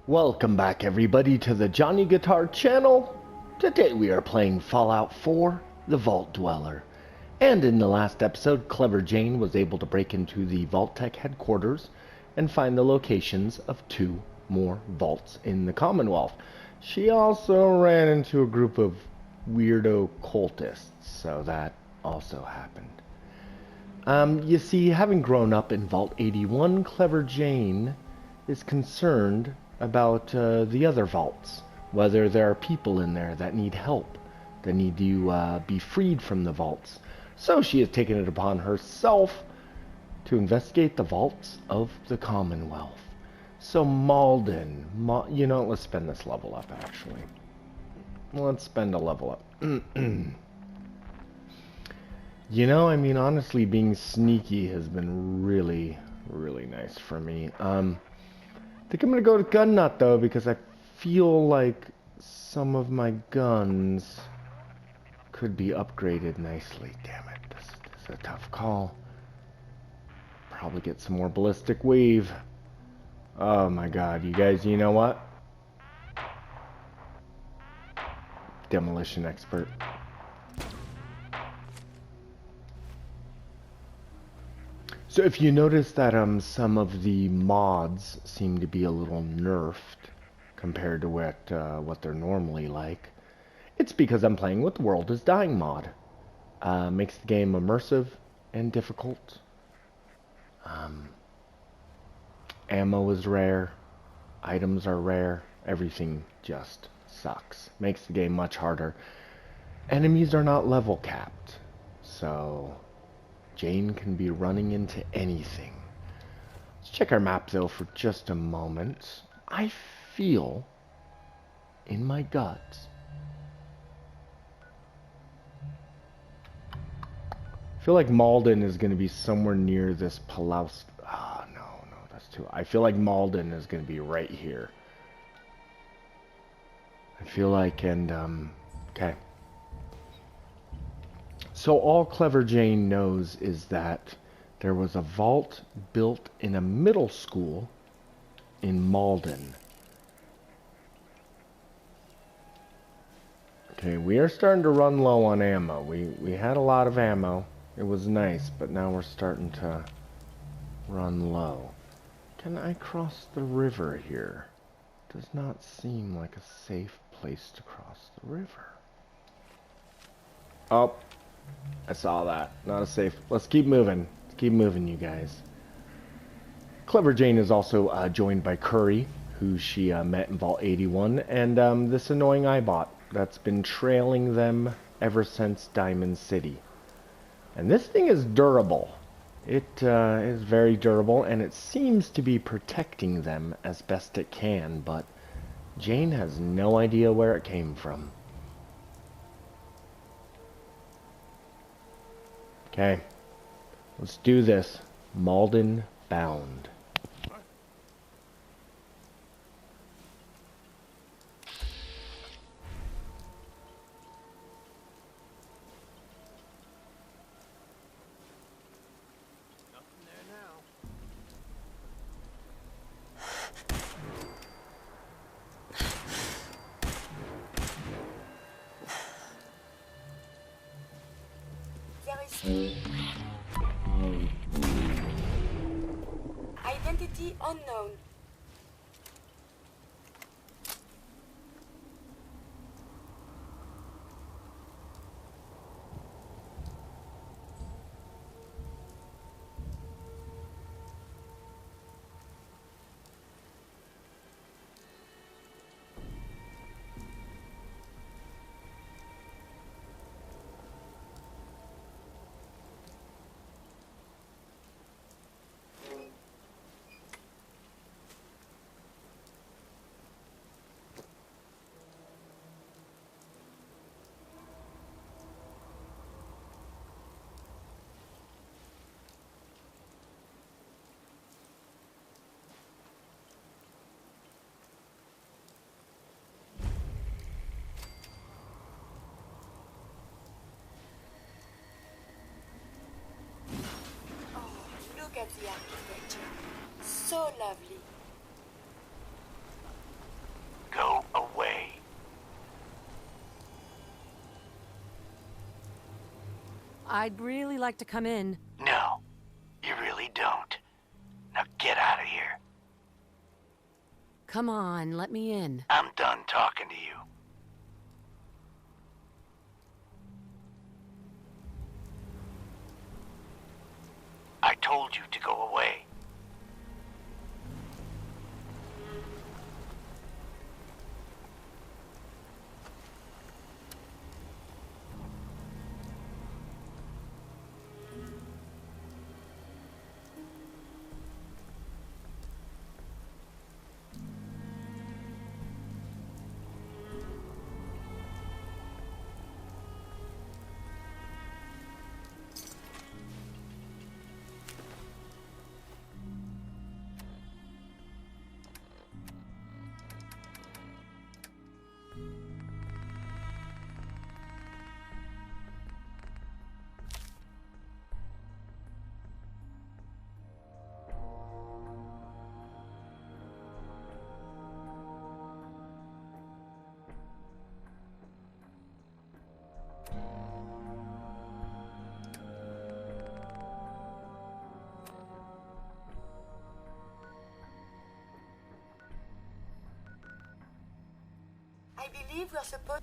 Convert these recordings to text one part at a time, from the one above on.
Welcome back everybody to the Johnny Guitar channel. Today we are playing Fallout 4, The Vault Dweller. And in the last episode, Clever Jane was able to break into the Vault-Tec headquarters and find the locations of 2 more vaults in the Commonwealth. She also ran into a group of weirdo cultists, so that also happened. You see, having grown up in Vault 81, Clever Jane is concerned about the other vaults, whether there are people in there that need help, that need to be freed from the vaults. So she has taken it upon herself to investigate the vaults of the Commonwealth. So Malden, let's spend this level up actually. Let's spend a level up. Honestly, being sneaky has been really, really nice for me. I think I'm gonna go to gun nut though, because I feel like some of my guns could be upgraded nicely. Damn it, this is a tough call. Probably get some more ballistic wave. Oh my god, you guys, you know what? Demolition expert. So if you notice that some of the mods seem to be a little nerfed compared to what they're normally like, it's because I'm playing with the World is Dying mod. Makes the game immersive and difficult. Ammo is rare, items are rare, everything just sucks. Makes the game much harder. Enemies are not level capped, so Jane can be running into anything. Let's check our map though for just a moment. I feel in my gut I feel like Malden is going to be somewhere near this Palaus. Ah, no, that's too. I feel like Malden is going to be right here. I feel like, okay. So all Clever Jane knows is that there was a vault built in a middle school in Malden. Okay, we are starting to run low on ammo. We had a lot of ammo. It was nice, but now we're starting to run low. Can I cross the river here? Does not seem like a safe place to cross the river. Oh, I saw that. Not a safe. Let's keep moving. Let's keep moving, you guys. Clever Jane is also joined by Curie, who she met in Vault 81, and this annoying iBot that's been trailing them ever since Diamond City. And this thing is durable. It is very durable, and it seems to be protecting them as best it can, but Jane has no idea where it came from. Okay, let's do this. Malden bound. Identity unknown. Look at the architecture. So lovely. I'd really like to come in. No, you really don't. Now get out of here. Come on, let me in. I'm done talking to you. I told you to go away. I believe we're supposed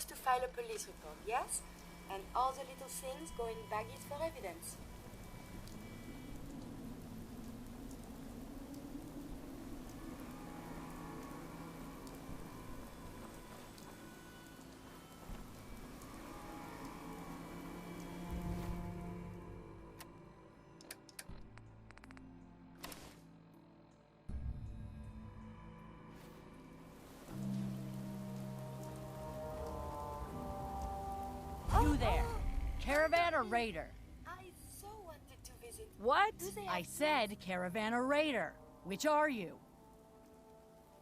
to file a police report, yes? And all the little things go in baggies for evidence. You there. Caravan or raider? I so wanted to visit. What? Do they I have said caravan or raider. Which are you?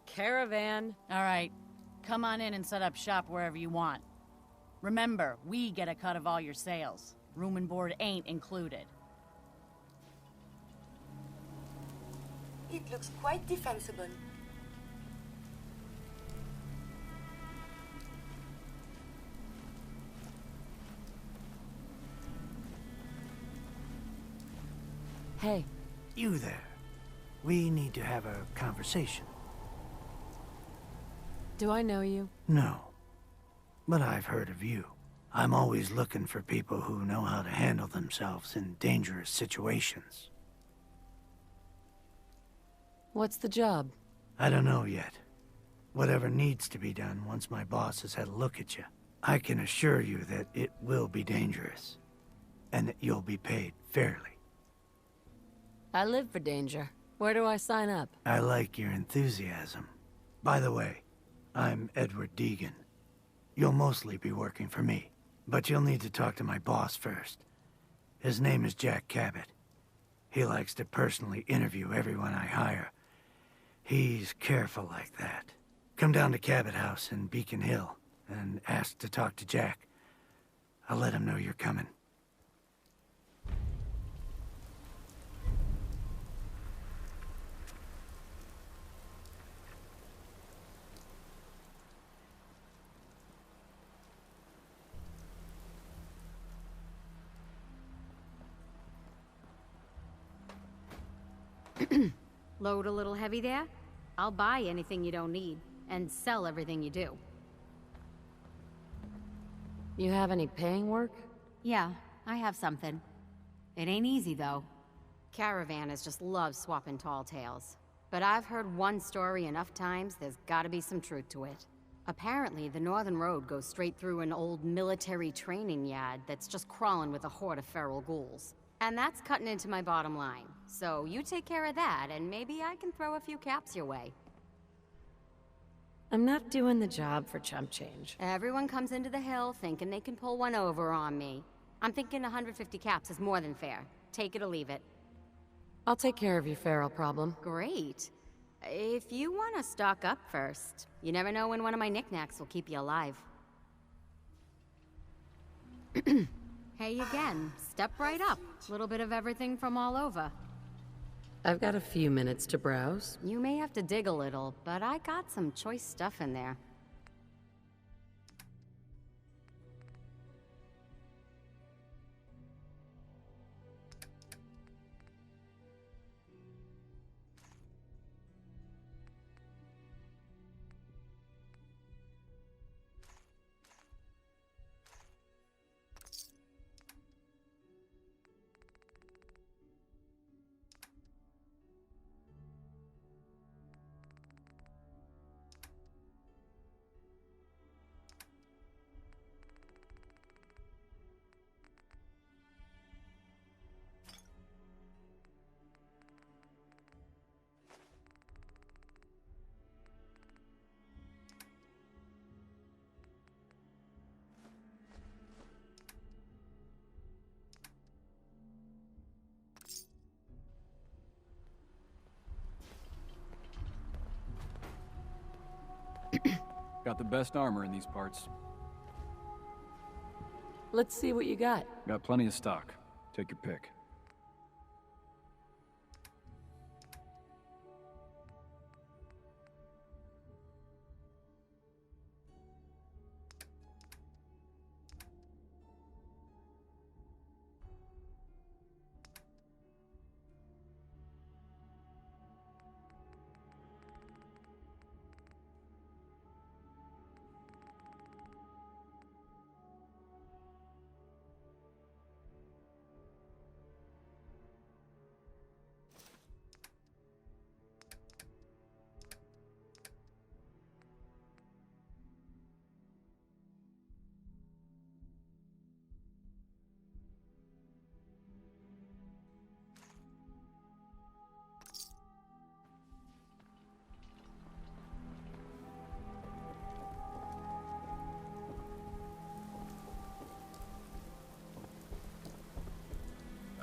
Caravan. All right. Come on in and set up shop wherever you want. Remember, we get a cut of all your sales. Room and board ain't included. It looks quite defensible. Hey, You there. We need to have a conversation. do I know you? No. But I've heard of you. I'm always looking for people who know how to handle themselves in dangerous situations. What's the job? I don't know yet. Whatever needs to be done once my boss has had a look at you. I can assure you that it will be dangerous. And that you'll be paid fairly. I live for danger. Where do I sign up? I like your enthusiasm. By the way, I'm Edward Deegan. You'll mostly be working for me, but you'll need to talk to my boss first. His name is Jack Cabot. He likes to personally interview everyone I hire. He's careful like that. Come down to Cabot House in Beacon Hill and ask to talk to Jack. I'll let him know you're coming. Load a little heavy there? I'll buy anything you don't need, and sell everything you do. You have any paying work? Yeah, I have something. It ain't easy, though. Caravanners just love swapping tall tales. But I've heard one story enough times, there's gotta be some truth to it. Apparently, the Northern Road goes straight through an old military training yard that's just crawling with a horde of feral ghouls. And that's cutting into my bottom line. So you take care of that, and maybe I can throw a few caps your way. I'm not doing the job for chump change. Everyone comes into the hill thinking they can pull one over on me. I'm thinking 150 caps is more than fair. Take it or leave it. I'll take care of your feral problem. Great. If you want to stock up first, you never know when one of my knickknacks will keep you alive. Hey again, step right up. Little bit of everything from all over. I've got a few minutes to browse. You may have to dig a little, but I got some choice stuff in there. Got the best armor in these parts. Let's see what you got. Got plenty of stock. Take your pick.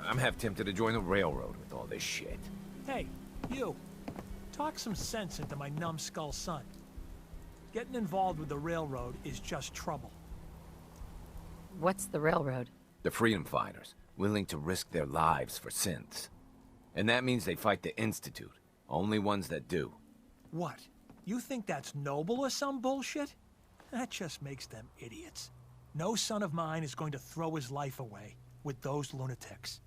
I'm half tempted to join the railroad with all this shit. Hey, you. Talk some sense into my numbskull son. Getting involved with the railroad is just trouble. What's the railroad? The freedom fighters, willing to risk their lives for synths. And that means they fight the Institute. Only ones that do. What? You think that's noble or some bullshit? That just makes them idiots. No son of mine is going to throw his life away with those lunatics.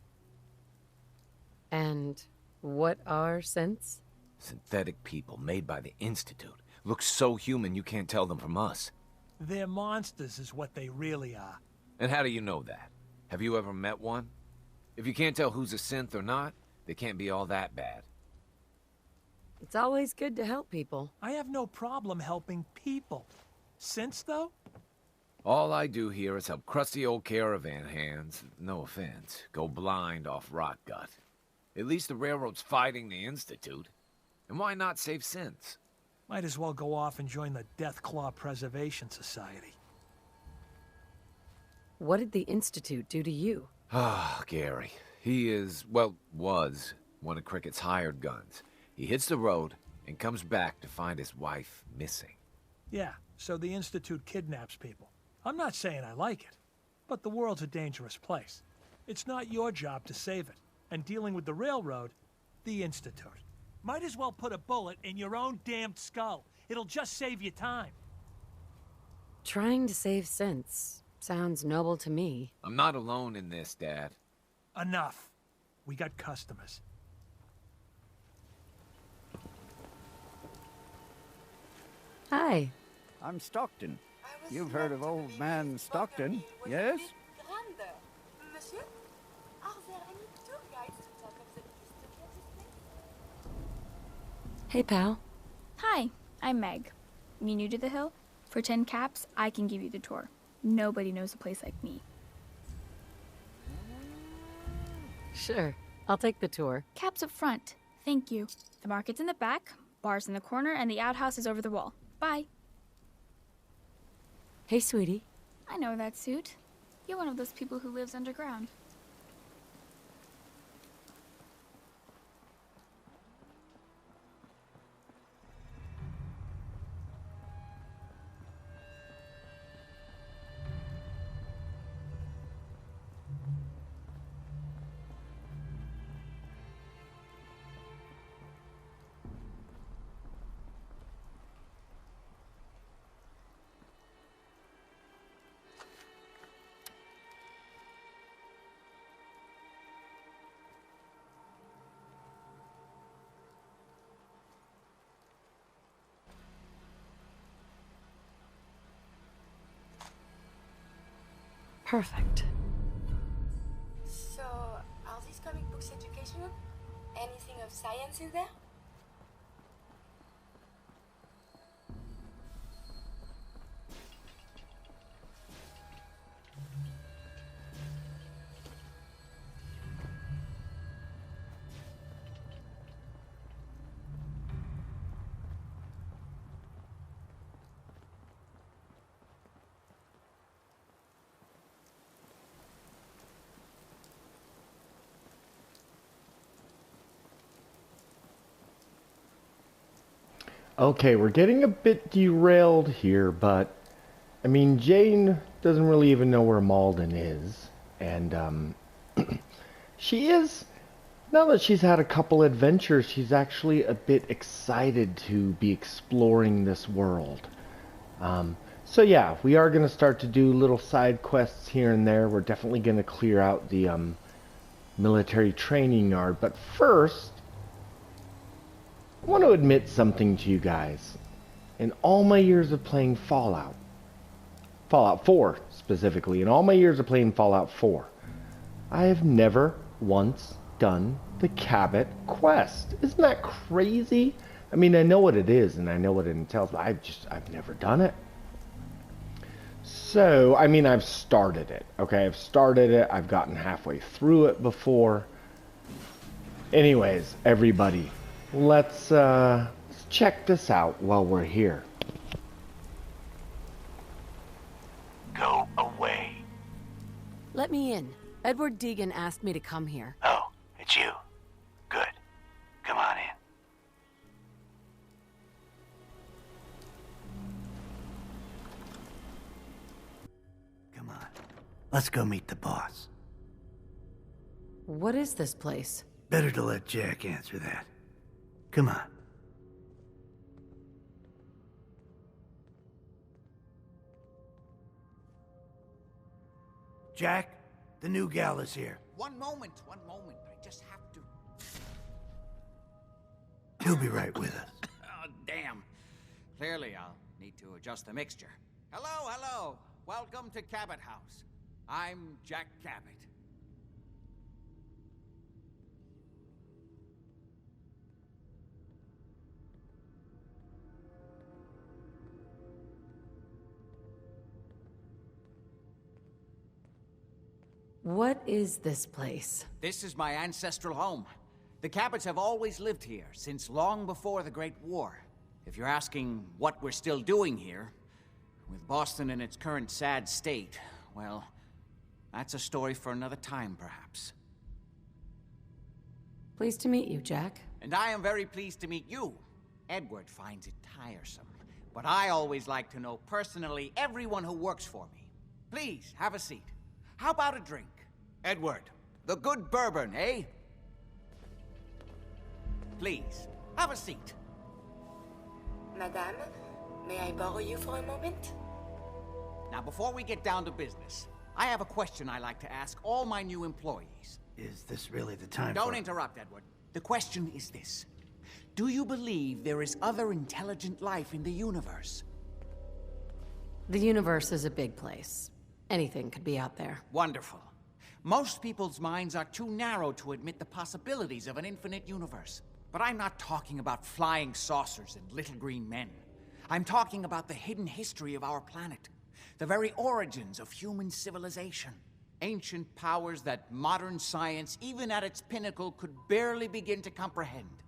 And what are synths? Synthetic people made by the Institute. Look so human you can't tell them from us. They're monsters is what they really are. And how do you know that? Have you ever met one? If you can't tell who's a synth or not, they can't be all that bad. It's always good to help people. I have no problem helping people. Since, though? All I do here is help crusty old caravan hands, no offense, go blind off rot gut. At least the railroad's fighting the Institute. And why not save synths? Might as well go off and join the Deathclaw Preservation Society. What did the Institute do to you? Ah, Gary. He is, well, was one of Cricket's hired guns. He hits the road and comes back to find his wife missing. Yeah, so the Institute kidnaps people. I'm not saying I like it, but the world's a dangerous place. It's not your job to save it. And dealing with the railroad, the Institute. Might as well put a bullet in your own damned skull. It'll just save you time. Trying to save synths sounds noble to me. I'm not alone in this, Dad. Enough. We got customers. Hi. I'm Stockton. You've heard of old man Stockton, yes? Monsieur, are there any tour guides to talk of the history of this place? Hey, pal. Hi, I'm Meg. You new to the hill? For 10 caps, I can give you the tour. Nobody knows a place like me. Sure. I'll take the tour. Caps up front. Thank you. The market's in the back, bar's in the corner, and the outhouse is over the wall. Bye. Hey, sweetie. I know that suit. You're one of those people who lives underground. Perfect. So, are these comic books educational? Anything of science in there? Okay, we're getting a bit derailed here, but I mean, Jane doesn't really even know where Malden is, and she is, now that she's had a couple adventures, she's actually a bit excited to be exploring this world. So yeah, we are going to start to do little side quests here and there. We're definitely going to clear out the military training yard, but first, I want to admit something to you guys. In all my years of playing Fallout 4 specifically, in all my years of playing Fallout 4, I have never once done the Cabot quest. Isn't that crazy? I mean, I know what it is and I know what it entails, but I've never done it. So, I mean, I've started it, okay? I've started it, I've gotten halfway through it before. Anyways, everybody, let's check this out while we're here. Go away. Let me in. Edward Deegan asked me to come here. Oh, it's you. Good. Come on in. Come on. Let's go meet the boss. What is this place? Better to let Jack answer that. Come on. Jack, the new gal is here. One moment. I just have to... He'll be right with us. Oh, damn. Clearly, I'll need to adjust the mixture. Hello. Welcome to Cabot House. I'm Jack Cabot. What is this place? This is my ancestral home. The Cabots have always lived here, since long before the Great War. If you're asking what we're still doing here, with Boston in its current sad state, well, that's a story for another time, perhaps. Pleased to meet you, Jack. And I am very pleased to meet you. Edward finds it tiresome, but I always like to know personally everyone who works for me. Please, have a seat. How about a drink? Edward, the good bourbon, eh? Please, have a seat. Madame, may I borrow you for a moment? Now, before we get down to business, I have a question I like to ask all my new employees. Is this really the time Don't interrupt, Edward. The question is this. Do you believe there is other intelligent life in the universe? The universe is a big place. Anything could be out there. Wonderful. Most people's minds are too narrow to admit the possibilities of an infinite universe. But I'm not talking about flying saucers and little green men. I'm talking about the hidden history of our planet. The very origins of human civilization. Ancient powers that modern science, even at its pinnacle, could barely begin to comprehend.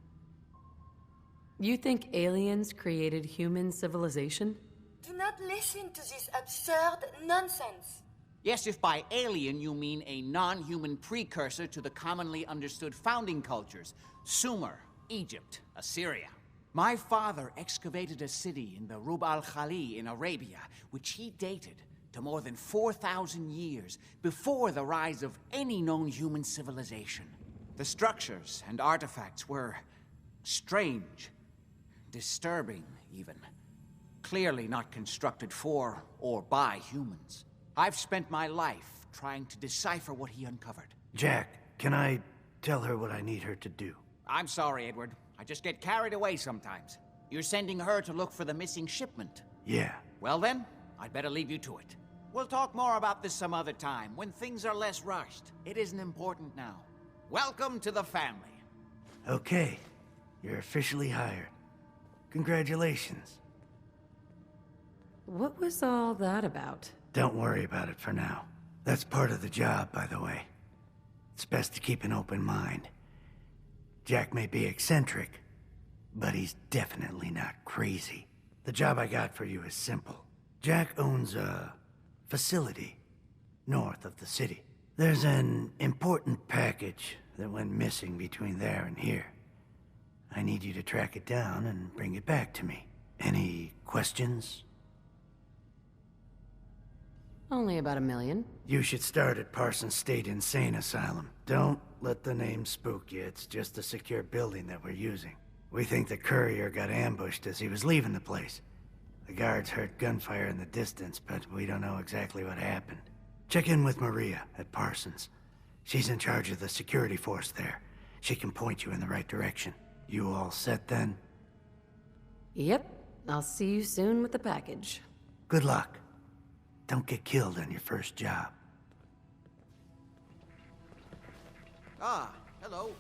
You think aliens created human civilization? Do not listen to this absurd nonsense. Yes, if by alien you mean a non-human precursor to the commonly understood founding cultures, Sumer, Egypt, Assyria. My father excavated a city in the Rub al-Khali in Arabia, which he dated to more than 4,000 years before the rise of any known human civilization. The structures and artifacts were strange, disturbing even. Clearly not constructed for or by humans. I've spent my life trying to decipher what he uncovered. Jack, can I tell her what I need her to do? I'm sorry, Edward. I just get carried away sometimes. You're sending her to look for the missing shipment. Yeah. Well then, I'd better leave you to it. We'll talk more about this some other time, when things are less rushed. It isn't important now. Welcome to the family. Okay, you're officially hired. Congratulations. What was all that about? Don't worry about it for now. That's part of the job, by the way. It's best to keep an open mind. Jack may be eccentric, but he's definitely not crazy. The job I got for you is simple. Jack owns a facility north of the city. There's an important package that went missing between there and here. I need you to track it down and bring it back to me. Any questions? Only about 1 million. You should start at Parsons State Insane Asylum. Don't let the name spook you. It's just a secure building that we're using. We think the courier got ambushed as he was leaving the place. The guards heard gunfire in the distance, but we don't know exactly what happened. Check in with Maria at Parsons. She's in charge of the security force there. She can point you in the right direction. You all set then? Yep. I'll see you soon with the package. Good luck. Don't get killed on your first job. Ah, hello.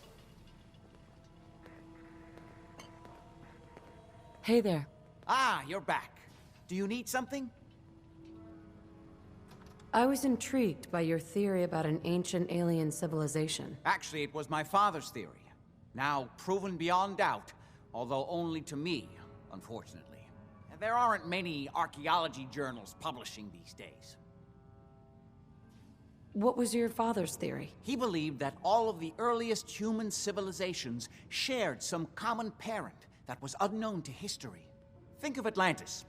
Hey there. Ah, you're back. Do you need something? I was intrigued by your theory about an ancient alien civilization. Actually, it was my father's theory. Now proven beyond doubt, although only to me, unfortunately. And there aren't many archaeology journals publishing these days. What was your father's theory? He believed that all of the earliest human civilizations shared some common parent that was unknown to history. Think of Atlantis.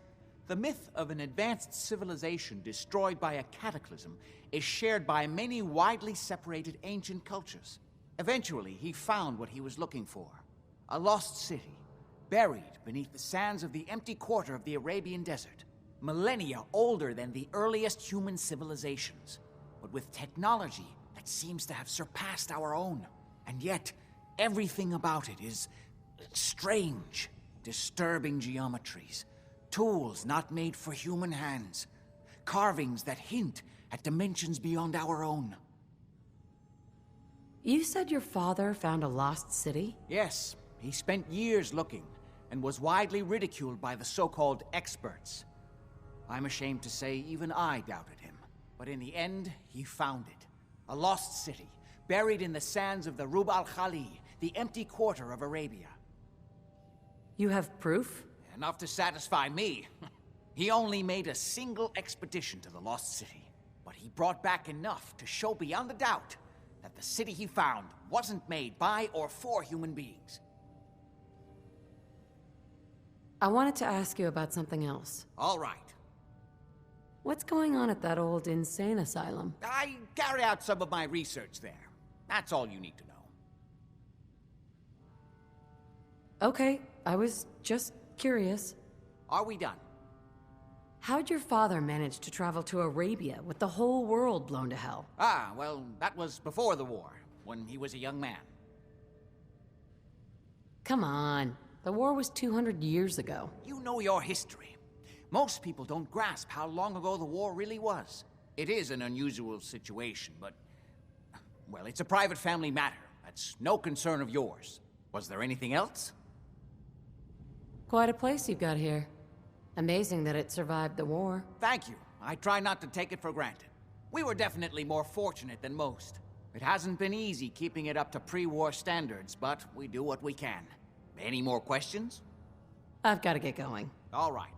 The myth of an advanced civilization destroyed by a cataclysm is shared by many widely separated ancient cultures. Eventually, he found what he was looking for. A lost city, buried beneath the sands of the empty quarter of the Arabian desert. Millennia older than the earliest human civilizations, but with technology that seems to have surpassed our own. And yet, everything about it is strange, disturbing geometries, tools not made for human hands, carvings that hint at dimensions beyond our own. You said your father found a lost city? Yes, he spent years looking, and was widely ridiculed by the so-called experts. I'm ashamed to say even I doubted him. But in the end, he found it. A lost city, buried in the sands of the Rub al-Khali, the empty quarter of Arabia. You have proof? Enough to satisfy me. He only made a single expedition to the lost city, but he brought back enough to show beyond a doubt that the city he found wasn't made by or for human beings. I wanted to ask you about something else. All right. What's going on at that old insane asylum? I carry out some of my research there. That's all you need to know. Okay, I was just curious. Are we done? How'd your father manage to travel to Arabia with the whole world blown to hell? Ah, well, that was before the war, when he was a young man. Come on. The war was 200 years ago. You know your history. Most people don't grasp how long ago the war really was. It is an unusual situation, but... well, it's a private family matter. That's no concern of yours. Was there anything else? Quite a place you've got here. Amazing that it survived the war. Thank you. I try not to take it for granted. We were definitely more fortunate than most. It hasn't been easy keeping it up to pre-war standards, but we do what we can. Any more questions? I've got to get going. All right.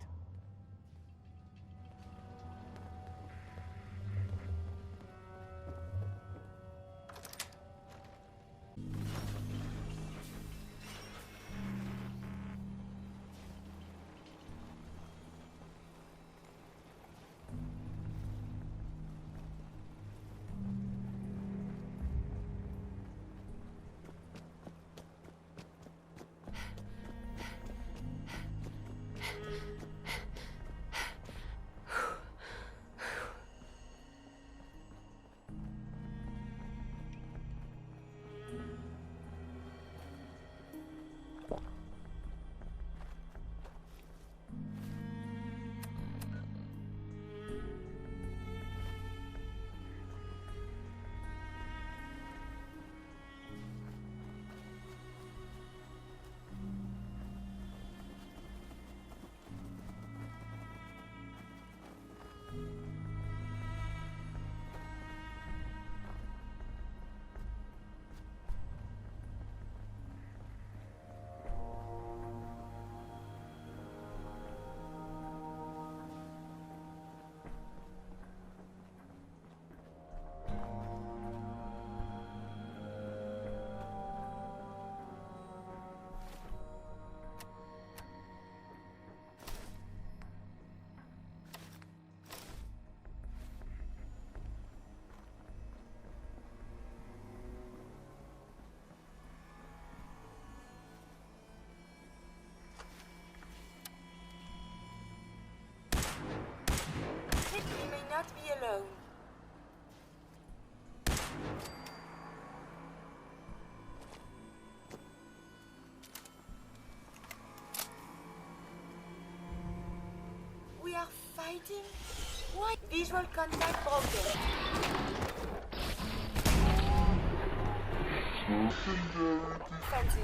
not be alone. We are fighting? Why? Visual contact broken. Fences.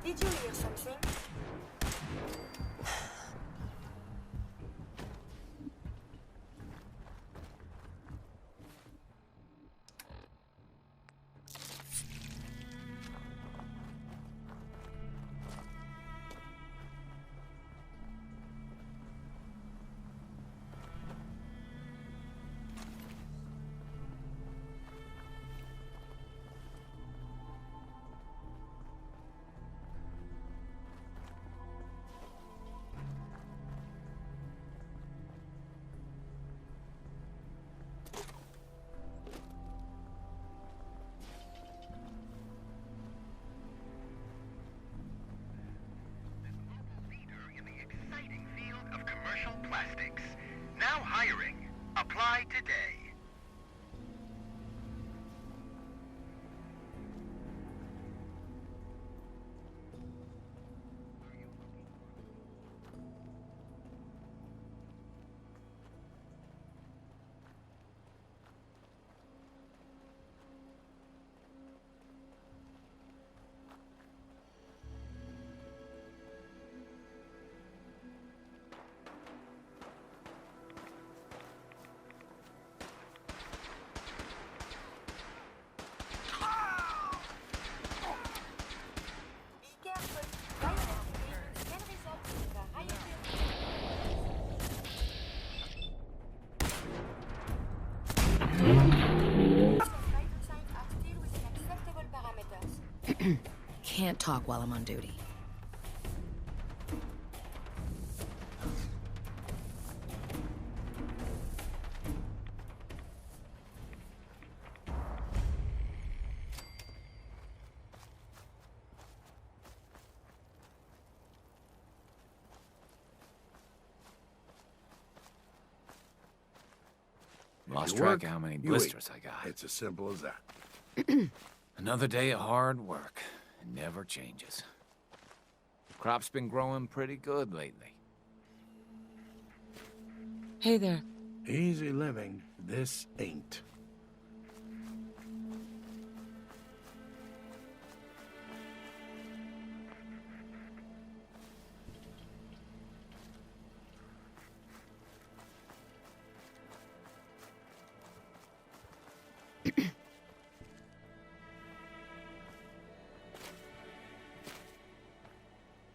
Did you hear something? Plastics. Now hiring. Apply today. Can't talk while I'm on duty. Lost track of how many blisters I got. It's as simple as that. Another day of hard work. It never changes. The crop's been growing pretty good lately. Hey there. Easy living. This ain't.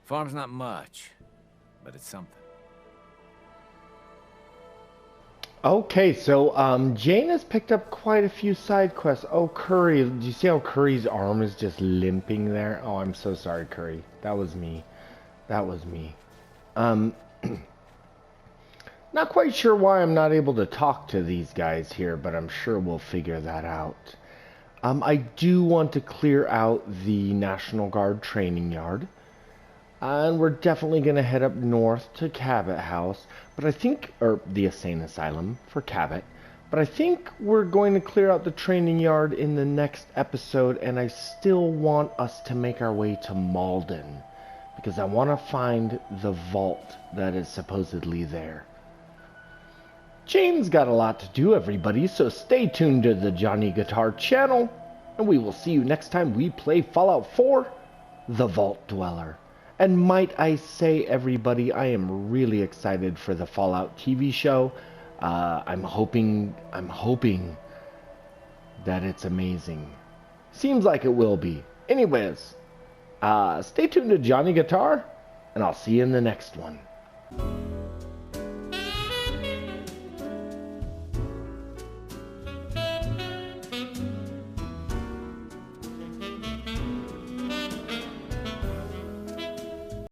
Farm's not much, but it's something. Okay, so Jane has picked up quite a few side quests. Oh, Curie, do you see how Curie's arm is just limping there? Oh, I'm so sorry, Curie. That was me. That was me. Not quite sure why I'm not able to talk to these guys here, but I'm sure we'll figure that out. I do want to clear out the National Guard training yard. And we're definitely going to head up north to Cabot House, but I think, or the Insane Asylum for Cabot, but I think we're going to clear out the training yard in the next episode, and I still want us to make our way to Malden, because I want to find the vault that is supposedly there. Jane's got a lot to do, everybody, so stay tuned to the Johnny Guitar channel, and we will see you next time we play Fallout 4, The Vault Dweller. And might I say, everybody, I am really excited for the Fallout TV show. I'm hoping that it's amazing. Seems like it will be. Anyways, stay tuned to Johnny Guitar, and I'll see you in the next one.